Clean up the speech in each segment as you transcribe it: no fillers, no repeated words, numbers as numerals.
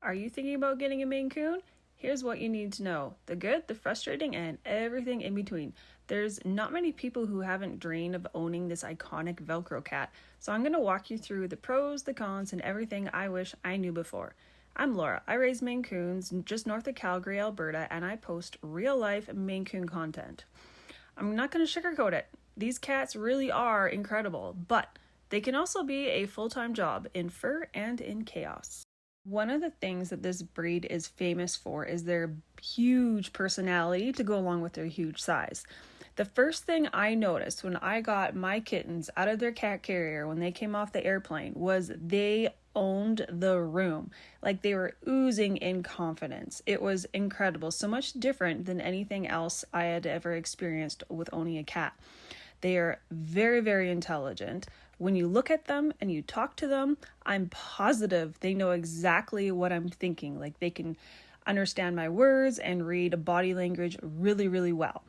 Are you thinking about getting a Maine Coon? Here's what you need to know: the good, the frustrating, and everything in between. There's not many people who haven't dreamed of owning this iconic Velcro cat, so I'm going to walk you through the pros, the cons, and everything I wish I knew before. I'm Laura. I raise Maine Coons just north of Calgary, Alberta, and I post real-life Maine Coon content. I'm not going to sugarcoat it. These cats really are incredible, but they can also be a full-time job in fur and in chaos. One of the things that this breed is famous for is their huge personality to go along with their huge size. The first thing I noticed when I got my kittens out of their cat carrier when they came off the airplane was they owned the room. Like, they were oozing in confidence. It was incredible. So much different than anything else I had ever experienced with owning a cat. They are very, very intelligent. When you look at them and you talk to them, I'm positive they know exactly what I'm thinking. Like, they can understand my words and read body language really, really well.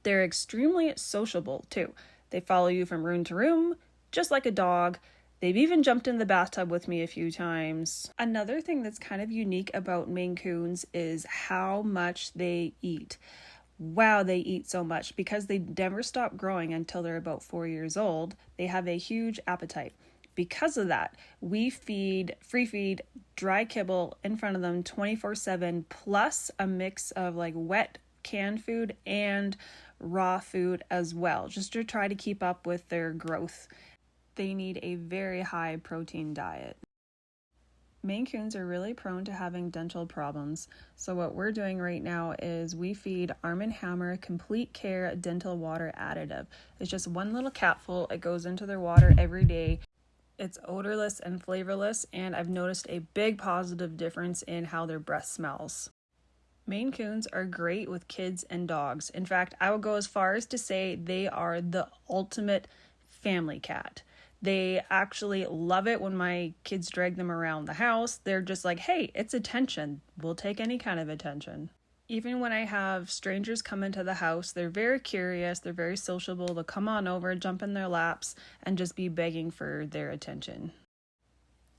They're extremely sociable too. They follow you from room to room, just like a dog. They've even jumped in the bathtub with me a few times. Another thing that's kind of unique about Maine Coons is how much they eat. Wow, they eat so much. Because they never stop growing until they're about 4 years old, they have a huge appetite. Because of that, we free feed dry kibble in front of them 24/7, plus a mix of like wet canned food and raw food as well, just to try to keep up with their growth. They need a very high protein diet. Maine Coons are really prone to having dental problems, so what we're doing right now is we feed Arm & Hammer Complete Care Dental Water Additive. It's just one little capful. It goes into their water every day. It's odorless and flavorless, and I've noticed a big positive difference in how their breath smells. Maine Coons are great with kids and dogs. In fact, I would go as far as to say they are the ultimate family cat. They actually love it when my kids drag them around the house. They're just like, hey, it's attention. We'll take any kind of attention. Even when I have strangers come into the house, they're very curious, they're very sociable. They'll come on over, jump in their laps, and just be begging for their attention.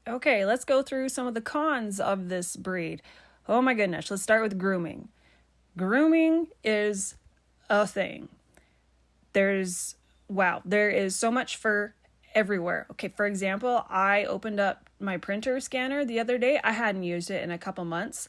Okay, let's go through some of the cons of this breed. Oh my goodness, let's start with grooming. Grooming is a thing. There is so much fur everywhere. Okay, for example, I opened up my printer scanner the other day. I hadn't used it in a couple months.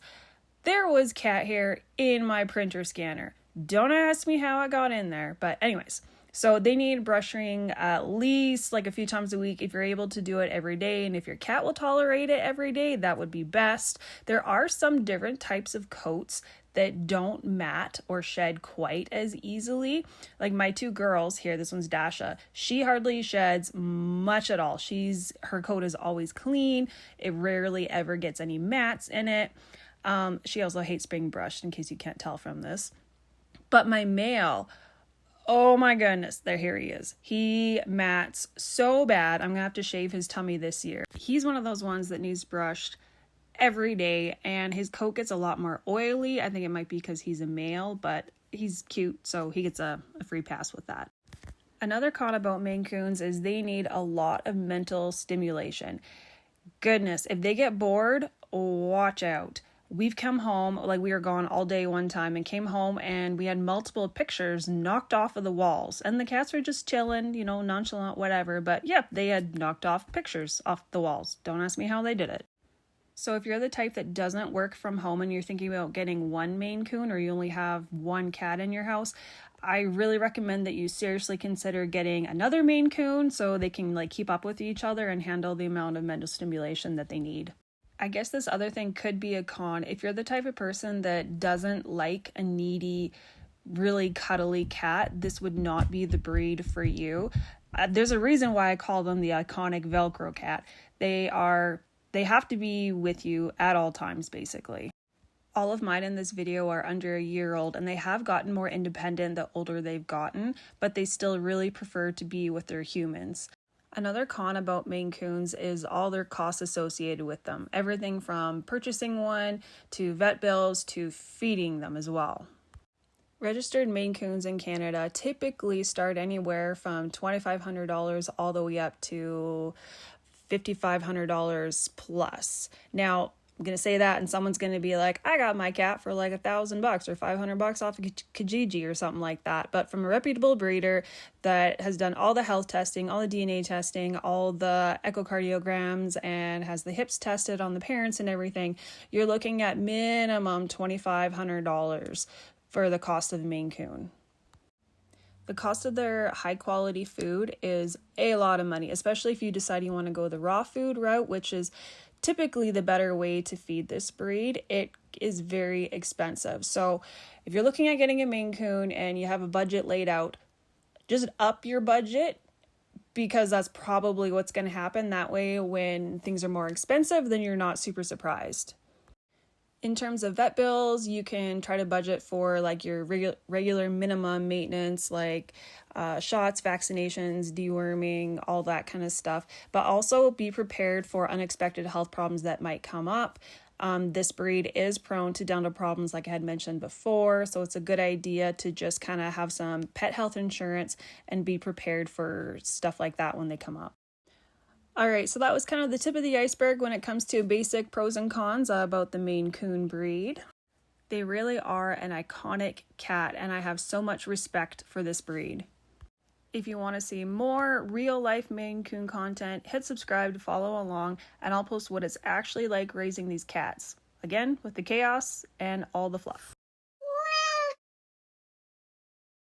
There was cat hair in my printer scanner. Don't ask me how I got in there, but anyways. So they need brushing at least like a few times a week if you're able to do it every day. And if your cat will tolerate it every day, that would be best. There are some different types of coats that don't mat or shed quite as easily. Like my two girls here, this one's Dasha, she hardly sheds much at all. Her coat is always clean. It rarely ever gets any mats in it. She also hates being brushed, in case you can't tell from this. But my male, oh my goodness, here he is. He mats so bad. I'm gonna have to shave his tummy this year. He's one of those ones that needs brushed every day, and his coat gets a lot more oily. I think it might be because he's a male, but he's cute, so he gets a free pass with that. Another con about Maine Coons is they need a lot of mental stimulation. Goodness, if they get bored, watch out. We've come home, like we were gone all day one time, and came home and we had multiple pictures knocked off of the walls, and the cats were just chilling, nonchalant, whatever. But yeah, they had knocked off pictures off the walls. Don't ask me how they did it. So if you're the type that doesn't work from home and you're thinking about getting one Maine Coon, or you only have one cat in your house, I really recommend that you seriously consider getting another Maine Coon so they can keep up with each other and handle the amount of mental stimulation that they need. I guess this other thing could be a con. If you're the type of person that doesn't like a needy, really cuddly cat, this would not be the breed for you. There's a reason why I call them the iconic Velcro cat. They have to be with you at all times, basically. All of mine in this video are under a year old, and they have gotten more independent the older they've gotten, but they still really prefer to be with their humans. Another con about Maine Coons is all their costs associated with them. Everything from purchasing one to vet bills to feeding them as well. Registered Maine Coons in Canada typically start anywhere from $2,500 all the way up to $5,500 plus. Now, I'm going to say that and someone's going to be like, I got my cat for like $1,000 or $500 off of Kijiji or something like that. But from a reputable breeder that has done all the health testing, all the DNA testing, all the echocardiograms, and has the hips tested on the parents and everything, you're looking at minimum $2,500 for the cost of the Maine Coon. The cost of their high quality food is a lot of money, especially if you decide you want to go the raw food route, which is typically the better way to feed this breed. It is very expensive. So if you're looking at getting a Maine Coon and you have a budget laid out, just up your budget, because that's probably what's going to happen. That way, when things are more expensive, then you're not super surprised. In terms of vet bills, you can try to budget for like your regular minimum maintenance, like shots, vaccinations, deworming, all that kind of stuff. But also be prepared for unexpected health problems that might come up. This breed is prone to dental problems, like I had mentioned before, so it's a good idea to just kind of have some pet health insurance and be prepared for stuff like that when they come up. All right, so that was kind of the tip of the iceberg when it comes to basic pros and cons about the Maine Coon breed. They really are an iconic cat, and I have so much respect for this breed. If you want to see more real-life Maine Coon content, hit subscribe to follow along, and I'll post what it's actually like raising these cats. Again, with the chaos and all the fluff.